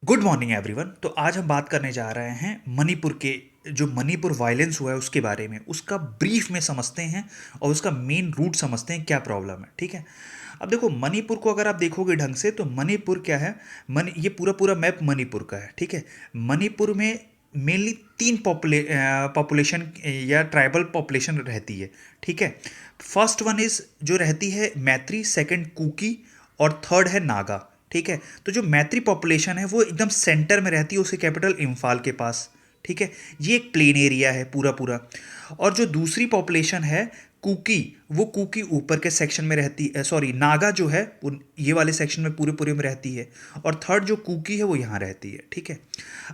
Good morning everyone. तो आज हम बात करने जा रहे हैं मणिपुर के जो मणिपुर वायलेंस हुआ है उसके बारे में, उसका ब्रीफ में समझते हैं और उसका मेन रूट समझते हैं, क्या प्रॉब्लम है। ठीक है। अब देखो, मणिपुर को अगर आप देखोगे ढंग से तो मणिपुर क्या है। ये पूरा पूरा मैप मणिपुर का है। ठीक है। मणिपुर में मेनली तीन पॉपुलेशन या ट्राइबल पॉपुलेशन रहती है। ठीक है। फर्स्ट वन इज जो रहती है मैत्री, सेकंड कुकी और थर्ड है नागा। ठीक है। तो जो मैत्री पॉपुलेशन है वो एकदम सेंटर में रहती है, उसके कैपिटल इम्फाल के पास। ठीक है। ये एक प्लेन एरिया है पूरा पूरा। और जो दूसरी पॉपुलेशन है कुकी, वो कुकी ऊपर के सेक्शन में रहती है, सॉरी नागा जो है वो ये वाले सेक्शन में पूरे पूरे में रहती है। और थर्ड जो कुकी है वो यहाँ रहती है। ठीक है।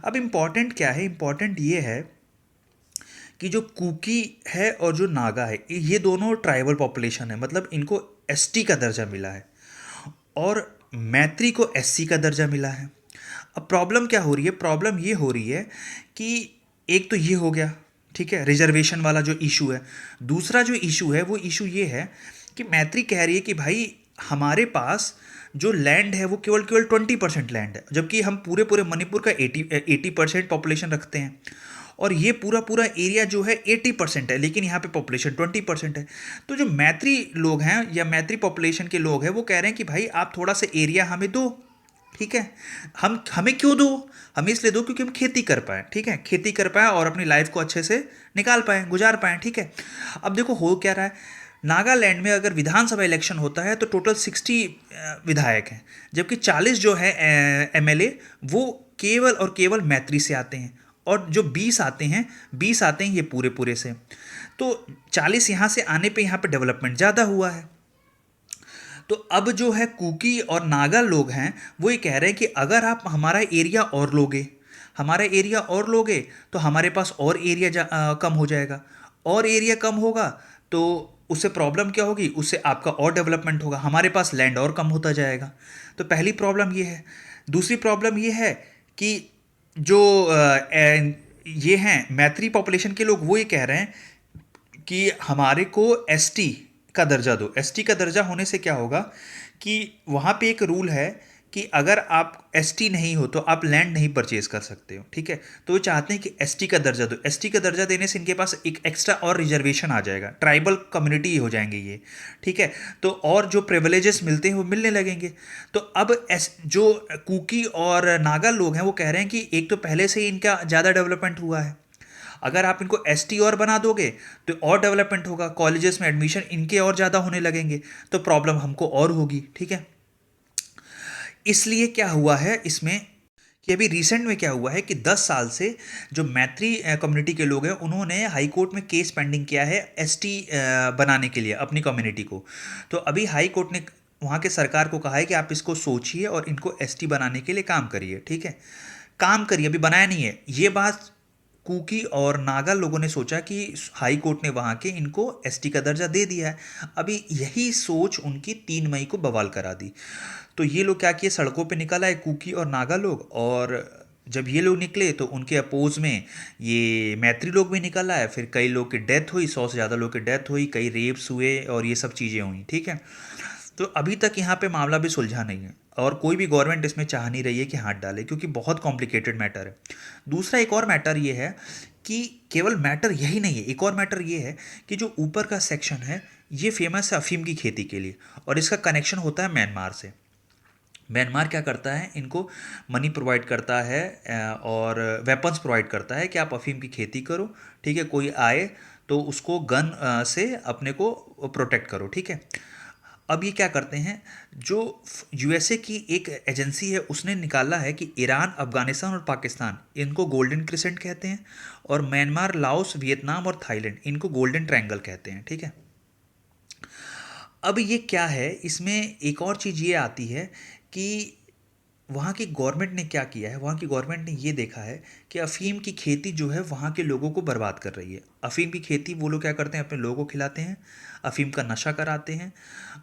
अब इम्पॉर्टेंट क्या है, इम्पॉर्टेंट ये है कि जो कुकी है और जो नागा है ये दोनों ट्राइबल पॉपुलेशन है, मतलब इनको एसटी का दर्जा मिला है और मैत्री को एससी का दर्जा मिला है। अब प्रॉब्लम क्या हो रही है, प्रॉब्लम ये हो रही है कि एक तो ये हो गया, ठीक है, रिजर्वेशन वाला जो इशू है। दूसरा जो इशू है वो इशू ये है कि मैत्री कह रही है कि भाई हमारे पास जो लैंड है वो केवल केवल 20% लैंड है, जबकि हम पूरे पूरे मणिपुर का 80% पॉपुलेशन रखते हैं। और ये पूरा पूरा एरिया जो है 80% है, लेकिन यहाँ पे पॉपुलेशन 20% है। तो जो मैत्री लोग हैं या मैत्री पॉपुलेशन के लोग हैं वो कह रहे हैं कि भाई आप थोड़ा सा एरिया हमें दो। ठीक है। हम हमें क्यों दो, हमें इसलिए दो क्योंकि हम खेती कर पाएँ। ठीक है, खेती कर पाएँ और अपनी लाइफ को अच्छे से निकाल पाएँ, गुजार पाएँ। ठीक है। अब देखो हो क्या रहा है, नागालैंड में अगर विधानसभा इलेक्शन होता है तो टोटल 60 विधायक हैं, जबकि 40 जो है एमएलए वो केवल और केवल मैत्री से आते हैं। और जो 20 आते हैं ये पूरे पूरे से। तो 40 यहाँ से आने पे यहाँ पे डेवलपमेंट ज़्यादा हुआ है। तो अब जो है कुकी और नागा लोग हैं वो ये कह रहे हैं कि अगर आप हमारा एरिया और लोगे, हमारा एरिया और लोगे तो हमारे पास और एरिया कम हो जाएगा। और एरिया कम होगा तो उससे प्रॉब्लम क्या होगी, उससे आपका और डेवलपमेंट होगा, हमारे पास लैंड और कम होता जाएगा। तो पहली प्रॉब्लम ये है। दूसरी प्रॉब्लम ये है कि जो ये हैं मैत्री पॉपुलेशन के लोग वो ये कह रहे हैं कि हमारे को एसटी का दर्जा दो। एसटी का दर्जा होने से क्या होगा कि वहाँ पे एक रूल है कि अगर आप एसटी नहीं हो तो आप लैंड नहीं परचेज कर सकते हो। ठीक है। तो वो चाहते हैं कि एसटी का दर्जा दो। एसटी का दर्जा देने से इनके पास एक एक्स्ट्रा और रिजर्वेशन आ जाएगा, ट्राइबल कम्युनिटी हो जाएंगे ये। ठीक है। तो और जो प्रिविलेजेस मिलते हैं वो मिलने लगेंगे। तो अब जो कुकी और नागा लोग हैं वो कह रहे हैं कि एक तो पहले से ही इनका ज़्यादा डेवलपमेंट हुआ है, अगर आप इनको एसटी और बना दोगे तो और डेवलपमेंट होगा, कॉलेजेस में एडमिशन इनके और ज़्यादा होने लगेंगे, तो प्रॉब्लम हमको और होगी। ठीक है। इसलिए क्या हुआ है इसमें कि अभी रिसेंट में क्या हुआ है कि 10 साल से जो मैत्री कम्युनिटी के लोग हैं उन्होंने हाई कोर्ट में केस पेंडिंग किया है एसटी बनाने के लिए अपनी कम्युनिटी को। तो अभी हाई कोर्ट ने वहाँ के सरकार को कहा है कि आप इसको सोचिए और इनको एसटी बनाने के लिए काम करिए। ठीक है। काम करिए, अभी बनाया नहीं है। ये बात कुकी और नागा लोगों ने सोचा कि हाई कोर्ट ने वहाँ के इनको एसटी का दर्जा दे दिया है। अभी यही सोच उनकी 3 मई को बवाल करा दी। तो ये लोग क्या किए, सड़कों पे निकल आए कुकी और नागा लोग। और जब ये लोग निकले तो उनके अपोज में ये मैत्री लोग भी निकल आए। फिर कई लोग की डेथ हुई, 100 से ज़्यादा लोग की डेथ हुई, कई रेप्स हुए और ये सब चीज़ें हुई। ठीक है। तो अभी तक यहाँ पे मामला भी सुलझा नहीं है और कोई भी गवर्नमेंट इसमें चाह नहीं रही है कि हाथ डाले, क्योंकि बहुत कॉम्प्लिकेटेड मैटर है। दूसरा एक और मैटर ये है कि केवल मैटर यही नहीं है, एक और मैटर ये है कि जो ऊपर का सेक्शन है ये फेमस है अफीम की खेती के लिए, और इसका कनेक्शन होता है म्यांमार से। म्यांमार क्या करता है, इनको मनी प्रोवाइड करता है और वेपन्स प्रोवाइड करता है कि आप अफीम की खेती करो। ठीक है। कोई आए तो उसको गन से अपने को प्रोटेक्ट करो। ठीक है। अब ये क्या करते हैं, जो यूएसए की एक एजेंसी है उसने निकाला है कि ईरान, अफगानिस्तान और पाकिस्तान इनको गोल्डन क्रिसेंट कहते हैं, और म्यांमार, लाओस, वियतनाम और थाईलैंड इनको गोल्डन ट्रायंगल कहते हैं। ठीक है। अब ये क्या है, इसमें एक और चीज़ ये आती है कि वहाँ की गवर्नमेंट ने क्या किया है, वहाँ की गवर्नमेंट ने ये देखा है कि अफ़ीम की खेती जो है वहाँ के लोगों को बर्बाद कर रही है। अफ़ीम की खेती वो लोग क्या करते हैं, अपने लोगों को खिलाते हैं, अफ़ीम का नशा कराते हैं,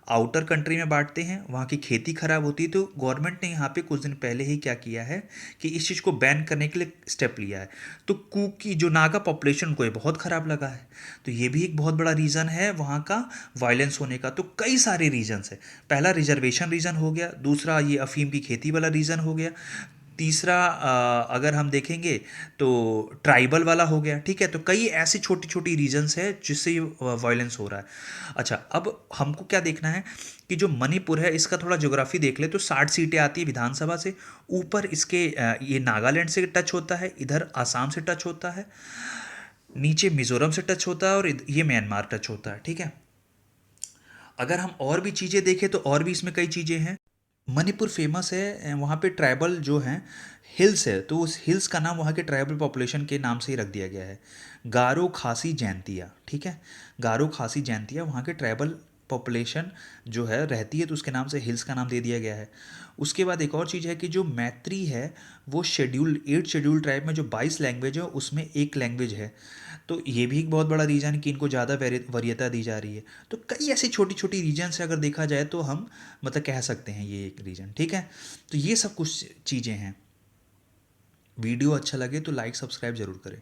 आउटर कंट्री में बांटते हैं, वहाँ की खेती खराब होती है। तो गवर्नमेंट ने यहाँ पे कुछ दिन पहले ही क्या किया है कि इस चीज़ को बैन करने के लिए स्टेप लिया है। तो कूक की जो नागा पॉपुलेशन को ये बहुत ख़राब लगा है। तो ये भी एक बहुत बड़ा रीज़न है वहाँ का वायलेंस होने का। तो कई सारे रीजन्स है। पहला रिजर्वेशन रीज़न हो गया, दूसरा ये अफ़ीम की खेती वाला रीज़न हो गया, तीसरा अगर हम देखेंगे तो ट्राइबल वाला हो गया, ठीक है। तो कई ऐसी छोटी छोटी रीजन्स है जिससे ये वायलेंस हो रहा है। अच्छा, अब हमको क्या देखना है कि जो मणिपुर है इसका थोड़ा ज्योग्राफी देख ले तो 60 सीटें आती है विधानसभा से। ऊपर इसके ये नागालैंड से टच होता है, इधर आसाम से टच होता है, नीचे मिजोरम से टच होता है और ये म्यांमार टच होता है, ठीक है। अगर हम और भी चीज़ें देखें तो और भी इसमें कई चीज़ें हैं। मणिपुर फेमस है, वहाँ पे ट्राइबल जो हैं हिल्स है, तो उस हिल्स का नाम वहाँ के ट्राइबल पॉपुलेशन के नाम से ही रख दिया गया है, गारो खासी जैंतिया, ठीक है। गारो खासी जैंतिया वहाँ के ट्राइबल पॉपुलेशन जो है रहती है, तो उसके नाम से हिल्स का नाम दे दिया गया है। उसके बाद एक और चीज़ है कि जो मैत्री है वो शेड्यूल 8 शेड्यूल ट्राइब में जो 22 लैंग्वेज है उसमें एक लैंग्वेज है। तो ये भी एक बहुत बड़ा रीज़न कि इनको ज़्यादा वरीयता दी जा रही है। तो कई ऐसी छोटी छोटी रीजन से अगर देखा जाए तो हम मतलब कह सकते हैं ये एक रीजन, ठीक है। तो ये सब कुछ चीज़ें हैं। वीडियो अच्छा लगे तो लाइक सब्सक्राइब ज़रूर करें।